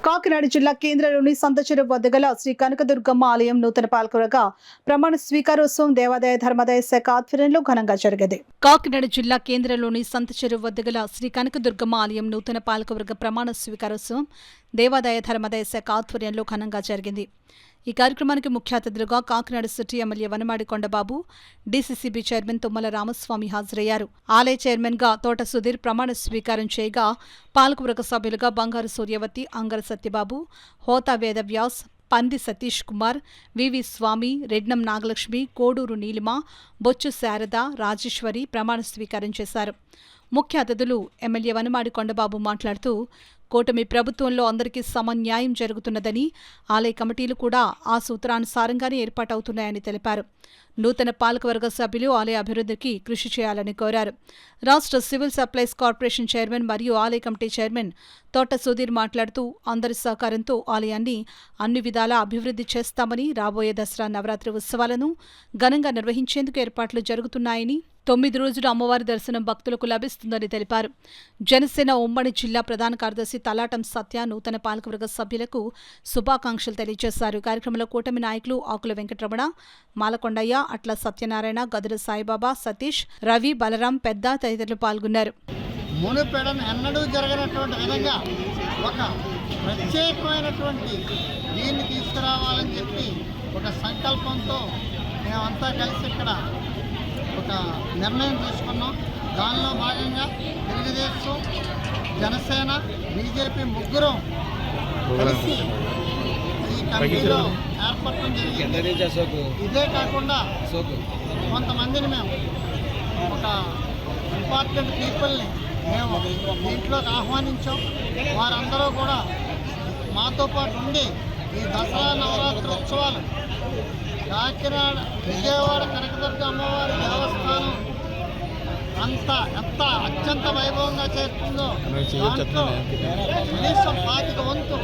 కాకినాడ జిల్లా కేంద్రంలోని సంతచెరువు వద్ద గల శ్రీ కనకదుర్గమ్మ ఆలయం నూతన పాలకులుగా ప్రమాణ స్వీకారోత్సవం దేవాదాయ ధర్మాదాయ శాఖ ఆధ్వర్యంలో ఘనంగా జరిగింది. కాకినాడ జిల్లా కేంద్రంలోని సంతచెరువు వద్ద గల శ్రీ కనకదుర్గమ్మ ఆలయం నూతన పాలకవర్గ ప్రమాణ స్వీకారోత్సవం దేవాదాయ ధర్మాదాయ శాఖ ఆధ్వర్యంలో ఘనంగా జరిగింది. ఈ కార్యక్రమానికి ముఖ్య అతిథులుగా Kakinada city MLA Vanamadi Kondababu, DCCB chairman Tummala Ramaswamy హాజరయ్యారు. ఆలయ చైర్మన్ గా తోట సుధీర్ ప్రమాణ స్వీకారం చేయగా పాలకవర్గ సభ్యులుగా బంగారు సూర్యవతి, అంగర సత్యబాబు, హోతా వేదవ్యాస్, పంది సతీష్ కుమార్, వివి స్వామి, రెడ్నం నాగలక్ష్మి, కోడూరు నీలిమ, బొచ్చు శారద, రాజేశ్వరి ప్రమాణ స్వీకారం చేశారు. ముఖ్య అతిథులు ఎమ్మెల్యే వనమాడి కొండబాబు మాట్లాడుతూ కూటమి ప్రభుత్వంలో అందరికీ సమన్యాయం జరుగుతున్నదని, ఆలయ కమిటీలు కూడా ఆ సూత్రానుసారంగానే ఏర్పాటవుతున్నాయని తెలిపారు. నూతన పాలకవర్గ సభ్యులు ఆలయ అభివృద్ధికి కృషి చేయాలని కోరారు. రాష్ట్ర సివిల్ సప్లైస్ కార్పొరేషన్ చైర్మన్ మరియు ఆలయ కమిటీ చైర్మన్ తోట సుధీర్ మాట్లాడుతూ అందరి సహకారంతో ఆలయాన్ని అన్ని విధాలా అభివృద్ధి చేస్తామని, రాబోయే దసరా నవరాత్రి ఉత్సవాలను ఘనంగా నిర్వహించేందుకు ఏర్పాట్లు జరుగుతున్నాయని, 9 రోజులు అమ్మవారి దర్శనం భక్తులకు లభిస్తుందని తెలిపారు. జనసేన ఉమ్మడి జిల్లా ప్రధాన కార్యదర్శి తలాటం సత్య నూతన పాలకవర్గ సభ్యులకు శుభాకాంక్షలు తెలియజేశారు. కార్యక్రమంలో కూటమి నాయకులు ఆకుల వెంకటరమణ, మాలకొండయ్య, అట్ల సత్యనారాయణ, గదుల సాయిబాబా, సతీష్, రవి, బలరాం, పెద్ద తదితరులు పాల్గొన్నారు. మునుపెడను ఎన్నడూ జరగనటువంటి విధంగా ఒక ప్రత్యేకమైనటువంటి దీన్ని తీసుకురావాలని చెప్పి ఒక సంకల్పంతో మేమంతా కలిసి ఇక్కడ ఒక నిర్ణయం తీసుకున్నాం. దానిలో భాగంగా తెలుగుదేశం, జనసేన, బీజేపీ ముగ్గురం కలిసి ఈ కమిటీలో ఏర్పడటం జరిగింది. ఇదే కాకుండా కొంతమందిని మేము ఒక ఇంపార్టెంట్ పీపుల్ని మేము దీంట్లోకి ఆహ్వానించాం. వారందరూ కూడా మాతో పాటు ఉండి ఈ దసరా నవరాత్రి ఉత్సవాలు కాకినాడ, విజయవాడ కనకదుర్గ అమ్మవారి దేవస్థానం ఎంత అత్యంత వైభవంగా చేస్తుందో దాంట్లో కనీసం 25 వంతు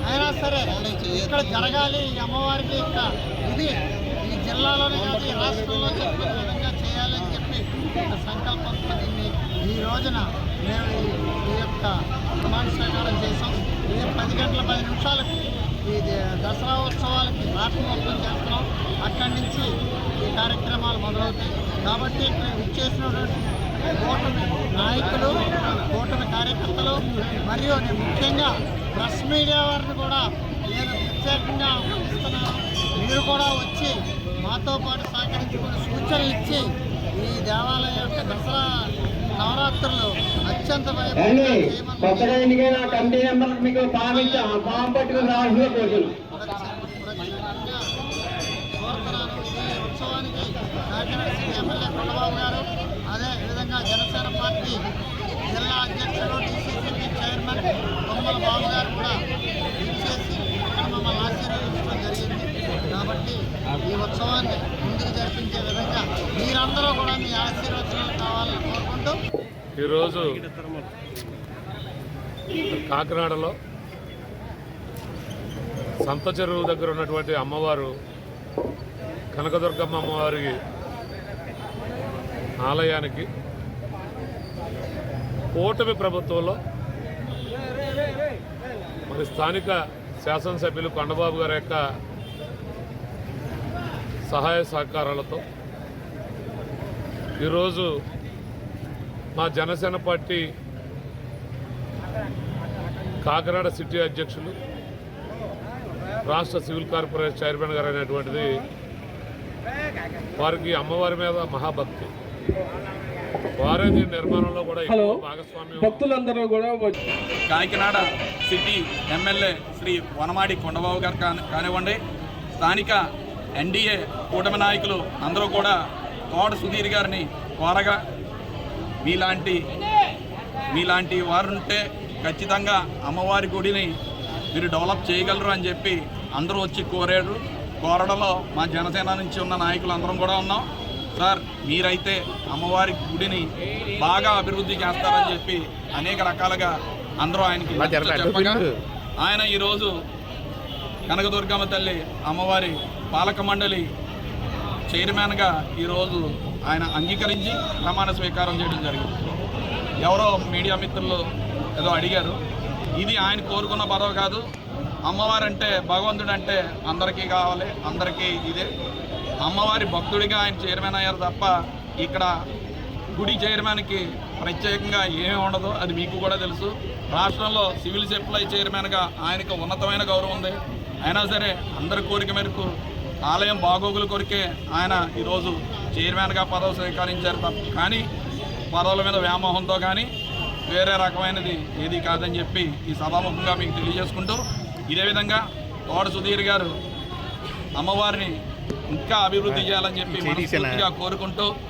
అయినా సరే ఇక్కడ జరగాలి. ఈ అమ్మవారికి ఇక్కడ ఇది ఈ జిల్లాలోనే కాదు ఈ రాష్ట్రంలో చెప్పిన విధంగా చేయాలని చెప్పి ఒక సంకల్పంతో దీన్ని ఈ రోజున మేము ఈ యొక్క ప్రమాణ స్వీకారం చేసాం. ఇది 10 గంటల 10 నిమిషాలకు ఈ దసరా ఉత్సవాలకి ప్రారంభోత్సవం చేస్తున్నాం. అక్కడి నుంచి ఈ కార్యక్రమాలు మొదలవుతాయి. కాబట్టి ఇక్కడ ఇచ్చేసినటువంటి కూటమి నాయకులు, కూటమి కార్యకర్తలు మరియు ముఖ్యంగా ప్రెస్ మీడియా వారిని కూడా నేను ప్రత్యేకంగా ఆహ్వానిస్తున్నాను. మీరు కూడా వచ్చి మాతో పాటు సహకరించుకుని సూచనలు ఇచ్చి ఈ దేవాలయం యొక్క దసరా నవరాత్రులు అత్యంత ఉత్సవానికి కాకినాడ సిటీ ఎమ్మెల్యే కొండబాబు గారు, అదేవిధంగా జనసేన పార్టీ జిల్లా అధ్యక్షుడు, డీసీసీబీ చైర్మన్ తుమ్మల బాబు గారు కూడా ఇచ్చేసి ఇక్కడ మమ్మల్ని ఆశీర్వదించడం జరిగింది. కాబట్టి ఈ ఉత్సవాన్ని ముందుకు జరిపించే విధంగా మీరందరూ కూడా మీ ఆశీర్వచనాలు కావాలని కోరుకుంటూ ఈరోజు కాకినాడలో సంత చెరువు దగ్గర ఉన్నటువంటి అమ్మవారు కనకదుర్గమ్మ అమ్మవారి ఆలయానికి కూటమి ప్రభుత్వంలో మరి స్థానిక శాసనసభ్యులు కొండబాబు గారి యొక్క సహాయ సహకారాలతో ఈరోజు మా జనసేన పార్టీ కాకినాడ సిటీ అధ్యక్షులు, రాష్ట్ర సివిల్ కార్పొరేషన్ చైర్మన్ గారు అనేటువంటిది వారికి అమ్మవారి మీద మహాభక్తి. వారే దీని నిర్మాణంలో కూడా భాగస్వామ్యం. భక్తులందరూ కూడా కాకినాడ సిటీ ఎమ్మెల్యే శ్రీ వనమాడి కొండబాబు గారు కానివ్వండి, స్థానిక ఎన్డీఏ కూటమి నాయకులు అందరూ కూడా తోట సుధీర్ గారిని కోరగా మీలాంటి వారు ఉంటే ఖచ్చితంగా అమ్మవారి గుడిని మీరు డెవలప్ చేయగలరు అని చెప్పి అందరూ వచ్చి కోరడంలో మా జనసేన నుంచి ఉన్న నాయకులు అందరం కూడా ఉన్నాం. సార్, మీరైతే అమ్మవారి గుడిని బాగా అభివృద్ధి చేస్తారని చెప్పి అనేక రకాలుగా అందరూ ఆయనకి చెప్పగా ఆయన ఈరోజు కనకదుర్గమ్మ తల్లి అమ్మవారి పాలక మండలి చైర్మన్గా ఈరోజు ఆయన అంగీకరించి ప్రమాణ స్వీకారం చేయడం జరిగింది. ఎవరో మీడియా మిత్రులు ఏదో అడిగారు, ఇది ఆయన కోరుకున్న పదవి కాదు. అమ్మవారు అంటే భగవంతుడు అంటే అందరికీ కావాలి, అందరికీ ఇదే. అమ్మవారి భక్తుడిగా ఆయన చైర్మన్ అయ్యారు తప్ప ఇక్కడ గుడి చైర్మన్కి ప్రత్యేకంగా ఏమీ ఉండదు, అది మీకు కూడా తెలుసు. రాష్ట్రంలో సివిల్ సప్లై చైర్మన్గా ఆయనకు ఉన్నతమైన గౌరవం ఉంది. అయినా సరే అందరి కోరిక మేరకు ఆలయం బాగోగుల కొరికే ఆయన ఈరోజు చైర్మన్గా పదవి స్వీకరించారు తప్ప కానీ పదవుల మీద వ్యామోహంతో కానీ వేరే రకమైనది ఏది కాదని చెప్పి ఈ సభాముఖంగా మీకు తెలియజేసుకుంటూ, ఇదే విధంగా తోట సుధీర్ గారు అమ్మవారిని ఇంకా అభివృద్ధి చేయాలని చెప్పి మనస్ఫూర్తిగా కోరుకుంటూ